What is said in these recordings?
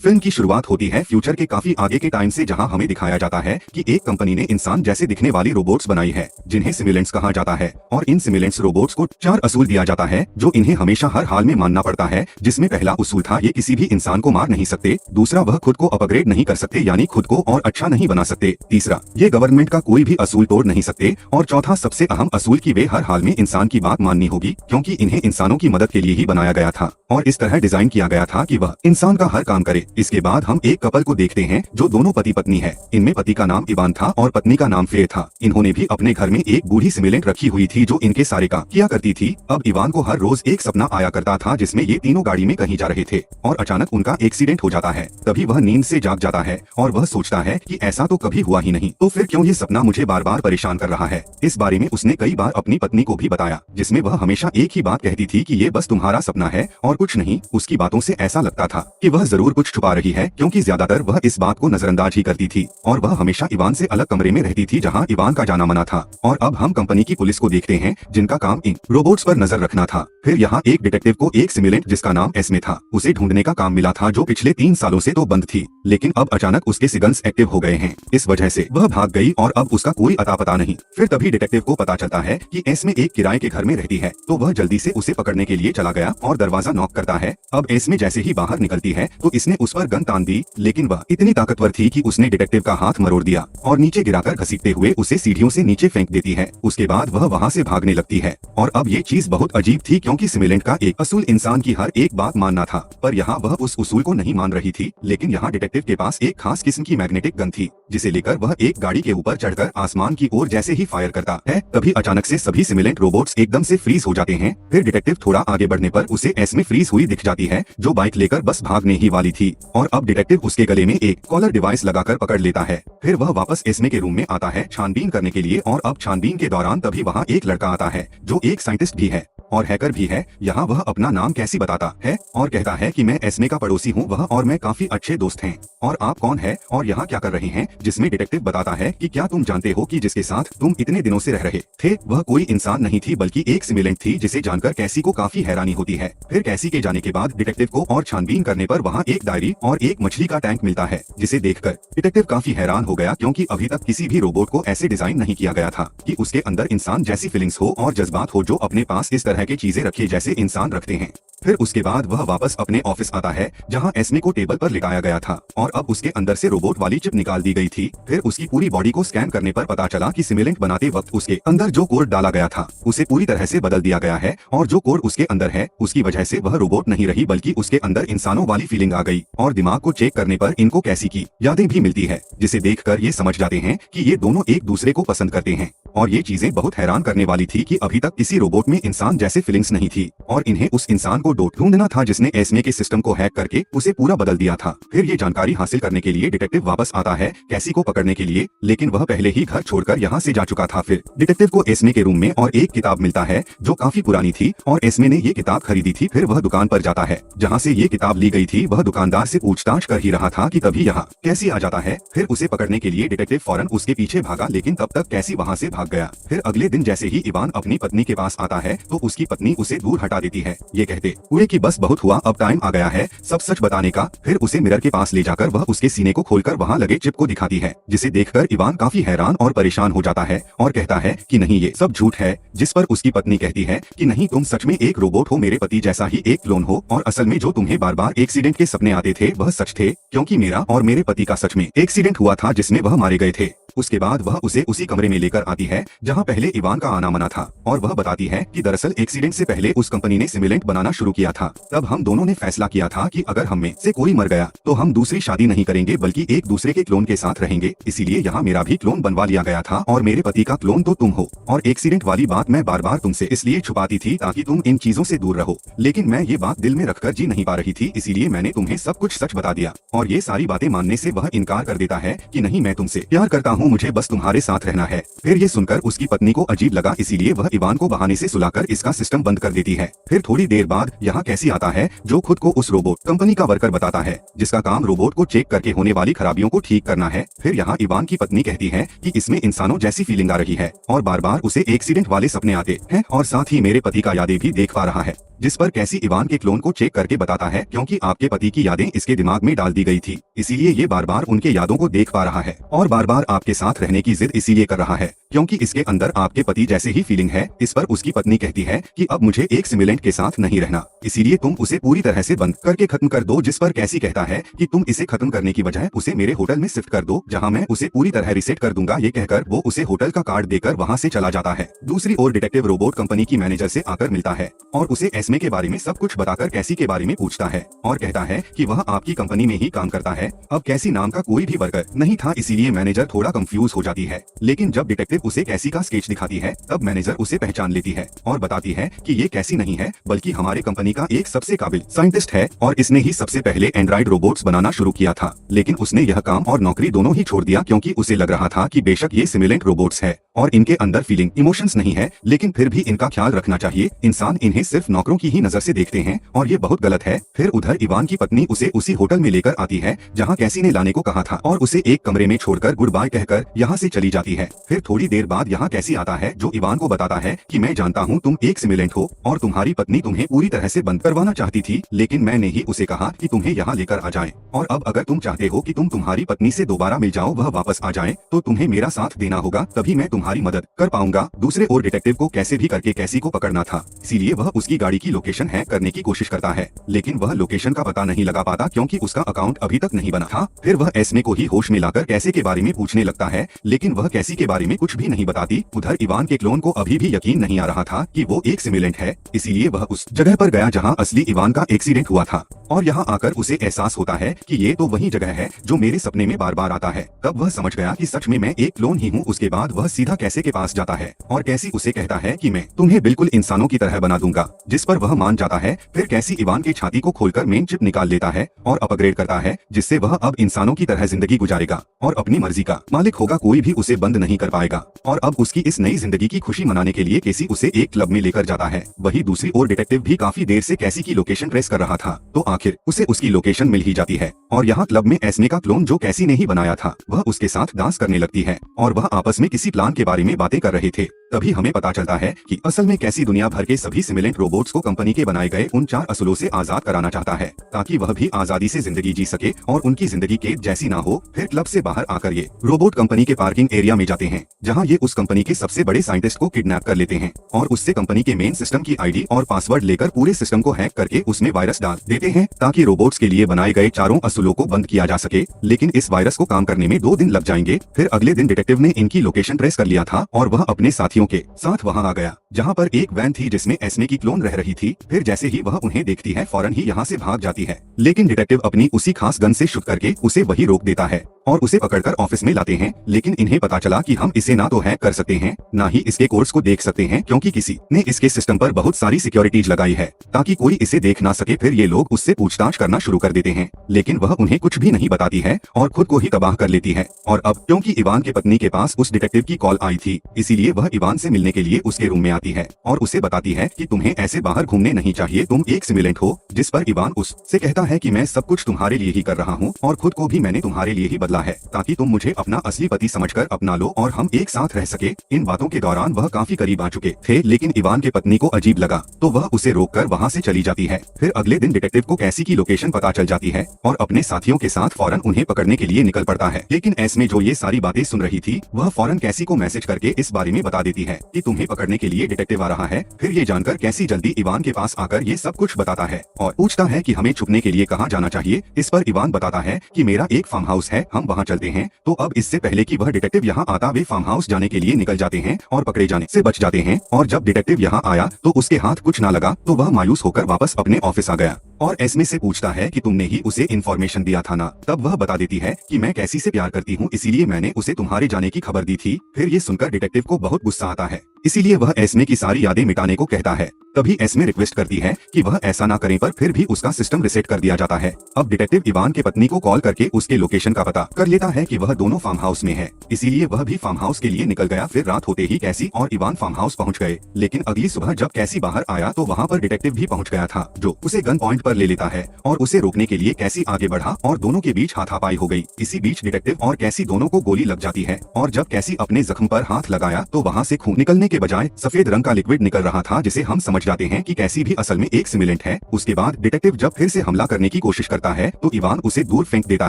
Film की शुरुआत होती है फ्यूचर के काफी आगे के टाइम से, जहां हमें दिखाया जाता है कि एक कंपनी ने इंसान जैसे दिखने वाली रोबोट्स बनाई है जिन्हें सिमुलेंट्स कहा जाता है। और इन सिमुलेंट्स रोबोट्स को 4 असूल दिया जाता है जो इन्हें हमेशा हर हाल में मानना पड़ता है। जिसमें पहला उसूल था ये किसी भी इंसान को मार नहीं सकते, दूसरा वह खुद को अपग्रेड नहीं कर सकते यानी खुद को और अच्छा नहीं बना सकते, तीसरा ये गवर्नमेंट का कोई भी असूल तोड़ नहीं सकते, और चौथा सबसे अहम असूल की वे हर हाल में इंसान की बात माननी होगी क्योंकि इन्हें इंसानों की मदद के लिए ही बनाया गया था और इस तरह डिजाइन किया गया था कि वह इंसान का हर काम करे। इसके बाद हम एक कपल को देखते हैं जो दोनों पति पत्नी है। इनमें पति का नाम इवान था और पत्नी का नाम फेर था। इन्होंने भी अपने घर में एक बूढ़ी सिमुलेंट रखी हुई थी जो इनके सारे काम किया करती थी। अब इवान को हर रोज एक सपना आया करता था जिसमें ये तीनों गाड़ी में कहीं जा रहे थे और अचानक उनका एक्सीडेंट हो जाता है। तभी वह नींद से जाग जाता है और वह सोचता है कि ऐसा तो कभी हुआ ही नहीं, तो फिर क्यों ये सपना मुझे बार बार परेशान कर रहा है। इस बारे में उसने कई बार अपनी पत्नी को भी बताया जिसमें वह हमेशा एक ही बात कहती थी कि ये बस तुम्हारा सपना है और कुछ नहीं। उसकी बातों से ऐसा लगता था कि वह जरूर कुछ छुपा रही है क्योंकि ज्यादातर वह इस बात को नजरअंदाज ही करती थी और वह हमेशा इवान से अलग कमरे में रहती थी जहां इवान का जाना मना था। और अब हम कंपनी की पुलिस को देखते हैं जिनका काम इन रोबोट्स पर नजर रखना था। फिर यहाँ एक डिटेक्टिव को एक सिमुलेंट जिसका नाम एस्मे था उसे ढूंढने का काम मिला था जो पिछले 3 सालों से तो बंद थी, लेकिन अब अचानक उसके सिगनल्स एक्टिव हो गए हैं। इस वजह से वह भाग गई और अब उसका कोई अता पता नहीं। फिर तभी डिटेक्टिव को पता चलता है कि एस्मे एक किराए के घर में रहती है, तो वह जल्दी से उसे पकड़ने के लिए चला गया और दरवाजा नॉक करता है। अब एस्मे जैसे ही बाहर निकलती है तो इसने उस पर गन तान दी, लेकिन वह इतनी ताकतवर थी कि उसने डिटेक्टिव का हाथ मरोड़ दिया और नीचे गिराकर घसीटते हुए उसे सीढ़ियों से नीचे फेंक देती है। उसके बाद वह वहाँ से भागने लगती है। और अब ये चीज बहुत अजीब थी क्योंकि सिमुलेंट का एक असूल इंसान की हर एक बात मानना था, पर यहाँ वह उस उसूल को नहीं मान रही थी। लेकिन यहाँ डिटेक्टिव के पास एक खास किस्म की मैग्नेटिक गन थी जिसे लेकर वह एक गाड़ी के ऊपर चढ़कर आसमान की ओर जैसे ही फायर करता है तभी अचानक से सभी सिमुलेंट रोबोट्स एकदम से फ्रीज हो जाते हैं। फिर डिटेक्टिव थोड़ा आगे बढ़ने पर उसे एस्मे फ्रीज हुई दिख जाती है जो बाइक लेकर बस भागने ही वाली थी और अब डिटेक्टिव उसके गले में एक कॉलर डिवाइस लगाकर पकड़ लेता है। फिर वह वापस एस्मे के रूम में आता है छानबीन करने के लिए और अब छानबीन के दौरान तभी वहाँ एक लड़का आता है जो एक साइंटिस्ट भी है और हैकर भी है। यहाँ वह अपना नाम कैसी बताता है और कहता है कि मैं एस्मे का पड़ोसी हूँ, वह और मैं काफी अच्छे दोस्त हैं और आप कौन है और यहाँ क्या कर रहे हैं। जिसमें डिटेक्टिव बताता है कि क्या तुम जानते हो कि जिसके साथ तुम इतने दिनों से रह रहे थे वह कोई इंसान नहीं थी बल्कि एक सिमुलेंट थी, जिसे जानकर कैसी को काफी हैरानी होती है। फिर कैसी के जाने के बाद डिटेक्टिव को और छानबीन करने पर वहाँ एक डायरी और एक मछली का टैंक मिलता है जिसे देखकर डिटेक्टिव काफी हैरान हो गया क्योंकि अभी तक किसी भी रोबोट को ऐसे डिजाइन नहीं किया गया था कि उसके अंदर इंसान जैसी फीलिंग्स हो और जज्बात हो जो अपने पास इस तरह की चीजें रखे जैसे इंसान रखते हैं। फिर उसके बाद वह वापस अपने ऑफिस आता है जहां एस्मे को टेबल पर लिटाया गया था और अब उसके अंदर से रोबोट वाली चिप निकाल दी गई थी। फिर उसकी पूरी बॉडी को स्कैन करने पर पता चला कि सिमुलेंट बनाते वक्त उसके अंदर जो कोड डाला गया था उसे पूरी तरह से बदल दिया गया है और जो कोड उसके अंदर है उसकी वजह से वह रोबोट नहीं रही बल्कि उसके अंदर इंसानों वाली फीलिंग आ गई और दिमाग को चेक करने पर इनको कैसी की यादें भी मिलती है, जिसे देखकर ये समझ जाते हैं कि ये दोनों एक दूसरे को पसंद करते हैं। और ये चीजें बहुत हैरान करने वाली थी कि अभी तक किसी रोबोट में इंसान जैसे फीलिंग्स नहीं थी और इन्हें उस इंसान को ढूंढना था जिसने एस्मे के सिस्टम को हैक करके उसे पूरा बदल दिया था। फिर ये जानकारी हासिल करने के लिए डिटेक्टिव वापस आता है कैसी को पकड़ने के लिए, लेकिन वह पहले ही घर छोड़कर यहाँ से जा चुका था। फिर डिटेक्टिव को एस्मे के रूम में और एक किताब मिलता है जो काफी पुरानी थी और एस्मे ने ये किताब खरीदी थी। फिर वह दुकान पर जाता है जहाँ से ये किताब ली गई थी। वह दुकानदार से पूछताछ कर ही रहा था कि तभी यहाँ कैसी आ जाता है। फिर उसे पकड़ने के लिए डिटेक्टिव फौरन उसके पीछे भागा, लेकिन तब तक कैसी वहाँ से भाग गया। फिर अगले दिन जैसे ही इवान अपनी पत्नी के पास आता है तो उसकी पत्नी उसे दूर हटा देती है, ये कहते हुए कि बस बहुत हुआ, अब टाइम आ गया है सब सच बताने का। फिर उसे मिरर के पास ले जाकर वह उसके सीने को खोलकर वहाँ लगे चिप को दिखाती है, जिसे देखकर इवान काफी हैरान और परेशान हो जाता है और कहता है कि नहीं ये सब झूठ है। जिस पर उसकी पत्नी कहती है कि नहीं, तुम सच में एक रोबोट हो, मेरे पति जैसा ही एक क्लोन हो और असल में जो तुम्हें बार बार एक्सीडेंट के सपने आते थे वह सच थे, क्योंकि मेरा और मेरे पति का सच में एक्सीडेंट हुआ था जिसमें वह मारे गए थे। उसके बाद वह उसे उसी कमरे में लेकर आती है जहां पहले इवान का आना मना था और वह बताती है कि दरअसल एक्सीडेंट से पहले उस कंपनी ने सिमुलेंट बनाना शुरू किया था। तब हम दोनों ने फैसला किया था कि अगर हम में से कोई मर गया तो हम दूसरी शादी नहीं करेंगे बल्कि एक दूसरे के क्लोन के साथ रहेंगे। इसीलिए यहाँ मेरा भी क्लोन बनवा लिया गया था और मेरे पति का क्लोन तो तुम हो। और एक्सीडेंट वाली बात मैं बार बार तुमसे इसलिए छुपाती थी ताकि तुम इन चीजों से दूर रहो, लेकिन मैं ये बात दिल में रखकर जी नहीं पा रही थी, इसीलिए मैंने तुम्हें सब कुछ सच बता दिया। और ये सारी बातें मानने से वह इनकार कर देता है कि नहीं, मैं तुमसे प्यार करता हूँ, मुझे बस तुम्हारे साथ रहना है। फिर ये सुनकर उसकी पत्नी को अजीब लगा, इसीलिए वह इवान को बहाने से सुलाकर इसका सिस्टम बंद कर देती है। फिर थोड़ी देर बाद यहाँ कैसी आता है जो खुद को उस रोबोट कंपनी का वर्कर बताता है जिसका काम रोबोट को चेक करके होने वाली खराबियों को ठीक करना है। फिर यहाँ इवान की पत्नी कहती है कि इसमें इंसानों जैसी फीलिंग आ रही है और बार बार उसे एक्सीडेंट वाले सपने आते हैं और साथ ही मेरे पति का यादें भी देख पा रहा है। जिस पर कैसी इवान के क्लोन को चेक करके बताता है क्योंकि आपके पति की यादें इसके दिमाग में डाल दी गई थी, इसीलिए ये बार बार उनके यादों को देख पा रहा है और बार बार आपके साथ रहने की जिद इसीलिए कर रहा है क्योंकि इसके अंदर आपके पति जैसे ही फीलिंग है। इस पर उसकी पत्नी कहती है कि अब मुझे एक सिमुलेंट के साथ नहीं रहना, इसीलिए तुम उसे पूरी तरह से बंद करके खत्म कर दो। जिस पर कैसी कहता है कि तुम इसे खत्म करने की बजाय उसे मेरे होटल में शिफ्ट कर दो जहां मैं उसे पूरी तरह रिसेट कर दूंगा। ये कहकर वो उसे होटल का कार्ड देकर वहां से चला जाता है। दूसरी ओर डिटेक्टिव रोबोट कंपनी की मैनेजर से आकर मिलता है और उसे एस्मे के बारे में सब कुछ बताकर कैसी के बारे में पूछता है और कहता है कि वह आपकी कंपनी में ही काम करता है। अब कैसी नाम का कोई भी वर्कर नहीं था, इसीलिए मैनेजर थोड़ा कंफ्यूज हो जाती है। लेकिन जब डिटेक्टिव उसे कैसी का स्केच दिखाती है तब मैनेजर उसे पहचान लेती है और बताती है कि ये कैसी नहीं है बल्कि हमारे कंपनी का एक सबसे काबिल साइंटिस्ट है और इसने ही सबसे पहले एंड्रॉइड रोबोट्स बनाना शुरू किया था। लेकिन उसने यह काम और नौकरी दोनों ही छोड़ दिया क्योंकि उसे लग रहा था कि बेशक ये सिमुलेंट रोबोट्स है और इनके अंदर फीलिंग इमोशंस नहीं है, लेकिन फिर भी इनका ख्याल रखना चाहिए। इंसान इन्हें सिर्फ नौकरों की ही नजर से देखते हैं और ये बहुत गलत है। फिर उधर इवान की पत्नी उसे उसी होटल में लेकर आती है जहां कैसी ने लाने को कहा था और उसे एक कमरे में छोड़कर गुड बाय कहकर यहाँ से चली जाती है। फिर थोड़ी देर बाद यहाँ कैसी आता है जो इवान को बताता है कि मैं जानता हूँ तुम एक सिमुलेंट हो और तुम्हारी पत्नी तुम्हें पूरी तरह से बंद करवाना चाहती थी, लेकिन मैंने ही उसे कहा कि तुम्हें यहाँ लेकर आ जाए और अब अगर तुम चाहते हो कि तुम तुम्हारी पत्नी से दोबारा मिल जाओ, वह वापस आ जाए, तो तुम्हें मेरा साथ देना होगा, तभी मैं तुम्हारी मदद कर पाऊंगा। दूसरे ओर डिटेक्टिव को कैसे भी करके कैसी को पकड़ना था, इसीलिए वह उसकी गाड़ी की लोकेशन हैक करने की कोशिश करता है, लेकिन वह लोकेशन का पता नहीं लगा पाता क्योंकि उसका अकाउंट अभी तक नहीं बना था। फिर वह एस्मे को ही होश में लाकर कैसे के बारे में पूछने लगता है, लेकिन वह कैसी के बारे में कुछ भी नहीं बताती। उधर इवान के क्लोन को अभी भी यकीन नहीं आ रहा था कि वो एक सिमुलेंट है, इसीलिए वह उस जगह पर गया जहां असली इवान का एक्सीडेंट हुआ था और यहाँ आकर उसे एहसास होता है कि ये तो वही जगह है जो मेरे सपने में बार बार आता है। तब वह समझ गया कि सच में मैं एक क्लोन ही हूँ। उसके बाद वह सीधा कैसे के पास जाता है और कैसी उसे कहता है कि मैं तुम्हें बिल्कुल इंसानों की तरह बना दूंगा, जिस पर वह मान जाता है। फिर कैसी इवान की छाती को खोलकर मेन चिप निकाल लेता है और अपग्रेड करता है, जिससे वह अब इंसानों की तरह जिंदगी गुजारेगा और अपनी मर्जी का मालिक होगा, कोई भी उसे बंद नहीं कर पाएगा। और अब उसकी इस नई जिंदगी की खुशी मनाने के लिए कैसी उसे एक क्लब में लेकर जाता है। वही दूसरी ओर डिटेक्टिव भी काफी देर से कैसी की लोकेशन ट्रेस कर रहा था, तो आखिर उसे उसकी लोकेशन मिल ही जाती है और यहाँ क्लब में एस्मे का क्लोन जो कैसी ने ही बनाया था वह उसके साथ डांस करने लगती है और वह आपस में किसी प्लान के बारे में बातें कर रहे थे। तभी हमें पता चलता है कि असल में कैसी दुनिया भर के सभी सिमुलेंट रोबोट्स को कंपनी के बनाए गए उन 4 असूलों से आजाद कराना चाहता है ताकि वह भी आजादी से जिंदगी जी सके और उनकी जिंदगी कैद जैसी ना हो। फिर क्लब से बाहर आकर ये रोबोट कंपनी के पार्किंग एरिया में जाते हैं जहां ये उस कंपनी के सबसे बड़े साइंटिस्ट को किडनैप कर लेते हैं और उससे कंपनी के मेन सिस्टम की आईडी और पासवर्ड लेकर पूरे सिस्टम को हैक करके उसमें वायरस डाल देते हैं ताकि रोबोट्स के लिए बनाए गए 4 असूलों को बंद किया जा सके। लेकिन इस वायरस को काम करने में 2 दिन लग जाएंगे। फिर अगले दिन डिटेक्टिव ने इनकी लोकेशन ट्रेस कर लिया था और वह अपने साथियों के साथ वहां आ गया जहां पर एक वैन थी जिसमें एस्मे की क्लोन रह रही थी। फिर जैसे ही वह उन्हें देखती है फौरन ही यहाँ से भाग जाती है, लेकिन डिटेक्टिव अपनी उसी खास गन से शूट करके उसे वही रोक देता है और उसे पकड़कर ऑफिस में लाते हैं। लेकिन इन्हें पता चला कि हम इसे ना तो हैक कर सकते हैं ना ही इसके कोड्स को देख सकते हैं क्योंकि किसी ने इसके सिस्टम पर बहुत सारी सिक्योरिटीज लगाई है ताकि कोई इसे देख ना सके। फिर ये लोग उससे पूछताछ करना शुरू कर देते हैं, लेकिन वह उन्हें कुछ भी नहीं बताती है और खुद को ही तबाह कर लेती है। और अब क्योंकि इवान के पत्नी के पास उस डिटेक्टिव की कॉल आई थी, इसीलिए वह इवान से मिलने के लिए उसके रूम में आती है और उसे बताती है कि तुम्हें ऐसे बाहर घूमने नहीं चाहिए, तुम एक सिमुलेंट हो। जिस पर इवान उससे कहता है कि मैं सब कुछ तुम्हारे लिए ही कर रहा हूँ और खुद को भी मैंने तुम्हारे लिए ही बदला है ताकि तुम मुझे अपना असली पति समझकर अपना लो और हम एक साथ रह सके। इन बातों के दौरान वह काफी करीब आ चुके थे, लेकिन इवान के पत्नी को अजीब लगा तो वह उसे रोककर वहां से चली जाती है। फिर अगले दिन डिटेक्टिव को कैसी की लोकेशन पता चल जाती है और अपने साथियों के साथ फौरन उन्हें पकड़ने के लिए निकल पड़ता है। लेकिन एस्मे जो ये सारी बातें सुन रही थी वह फौरन कैसी को मैसेज करके इस बारे में बता देती है कि तुम्हें पकड़ने के लिए डिटेक्टिव आ रहा है। फिर ये जानकर कैसी जल्दी इवान के पास आकर ये सब कुछ बताता है और पूछता है कि हमें छुपने के लिए कहाँ जाना चाहिए। इस पर इवान बताता है कि मेरा एक फार्म हाउस है, हम वहाँ चलते हैं। तो अब इससे पहले कि वह डिटेक्टिव यहाँ आता वे फार्म हाउस जाने के लिए निकल जाते हैं और पकड़े जाने से बच जाते हैं। और जब डिटेक्टिव यहाँ आया तो उसके हाथ कुछ ना लगा तो वह मायूस होकर वापस अपने ऑफिस आ गया और एस्मे से पूछता है कि तुमने ही उसे इन्फॉर्मेशन दिया था ना। तब वह बता देती है कि मैं कैसी से प्यार करती हूँ, इसीलिए मैंने उसे तुम्हारे जाने की खबर दी थी। फिर ये सुनकर डिटेक्टिव को बहुत गुस्सा आता है, इसीलिए वह एस्मे की सारी यादें मिटाने को कहता है। तभी एस्मे रिक्वेस्ट करती है कि वह ऐसा ना करें, पर फिर भी उसका सिस्टम रिसेट कर दिया जाता है। अब डिटेक्टिव इवान के पत्नी को कॉल करके उसके लोकेशन का पता कर लेता है कि वह दोनों फार्म हाउस में है, इसीलिए वह भी फार्म हाउस के लिए निकल गया। फिर रात होते ही कैसी और इवान फार्म हाउस पहुंच गए, लेकिन अगली सुबह जब कैसी बाहर आया तो वहाँ पर डिटेक्टिव भी पहुंच गया था जो उसे गन पॉइंट पर ले लेता है और उसे रोकने के लिए कैसी आगे बढ़ा और दोनों के बीच हाथापाई हो गई। इसी बीच डिटेक्टिव और कैसी दोनों को गोली लग जाती है और जब कैसी अपने जख्म पर हाथ लगाया तो वहाँ से खून निकलने के के बजाय सफेद रंग का लिक्विड निकल रहा था, जिसे हम समझ जाते हैं कि कैसी भी असल में एक सिमुलेंट है। उसके बाद डिटेक्टिव जब फिर से हमला करने की कोशिश करता है तो इवान उसे दूर फेंक देता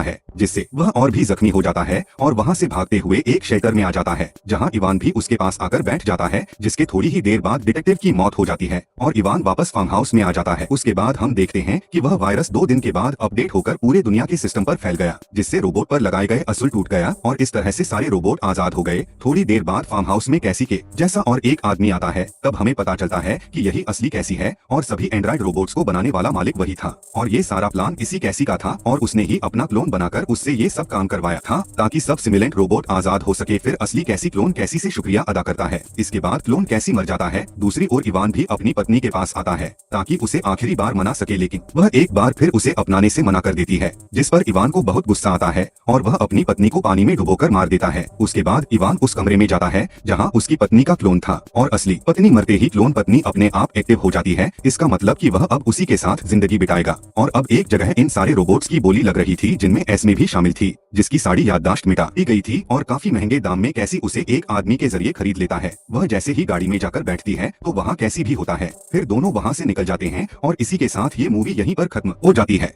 है, जिससे वह और भी जख्मी हो जाता है और वहां से भागते हुए एक शेल्टर में आ जाता है, जहां इवान भी उसके पास आकर बैठ जाता है, जिसके थोड़ी ही देर बाद डिटेक्टिव की मौत हो जाती है और इवान वापस फार्म हाउस में आ जाता है। उसके बाद हम देखते हैं कि वह वायरस 2 दिन के बाद अपडेट होकर पूरे दुनिया के सिस्टम पर फैल गया, जिससे रोबोट पर लगाए गए असूल टूट गया और इस तरह से सारे रोबोट आजाद हो गए। थोड़ी देर बाद फार्म हाउस में कैसी के जैसा और एक आदमी आता है। तब हमें पता चलता है कि यही असली कैसी है और सभी एंड्रॉइड रोबोट्स को बनाने वाला मालिक वही था और ये सारा प्लान इसी कैसी का था और उसने ही अपना क्लोन बनाकर उससे ये सब काम करवाया था ताकि सब सिमुलेंट रोबोट आजाद हो सके। फिर असली कैसी क्लोन कैसी से शुक्रिया अदा करता है। इसके बाद क्लोन कैसी मर जाता है। दूसरी ओर इवान भी अपनी पत्नी के पास आता है ताकि उसे आखिरी बार मना सके, लेकिन वह एक बार फिर उसे अपनाने से मना कर देती है, जिस पर इवान को बहुत गुस्सा आता है और वह अपनी पत्नी को पानी में डुबोकर मार देता है। उसके बाद इवान उस कमरे में जाता है जहां उसकी पत्नी का क्लोन था और असली पत्नी मरते ही क्लोन पत्नी अपने आप एक्टिव हो जाती है। इसका मतलब कि वह अब उसी के साथ जिंदगी बिताएगा और अब एक जगह इन सारे रोबोट्स की बोली लग रही थी, जिनमें एस्मे भी शामिल थी, जिसकी सारी याददाश्त मिटा दी गई थी और काफी महंगे दाम में कैसी उसे एक आदमी के जरिए खरीद लेता है। वह जैसे ही गाड़ी में जाकर बैठती है तो वहाँ कैसी भी होता है। फिर दोनों वहाँ से निकल जाते हैं और इसी के साथ ये मूवी यहीं पर खत्म हो जाती है।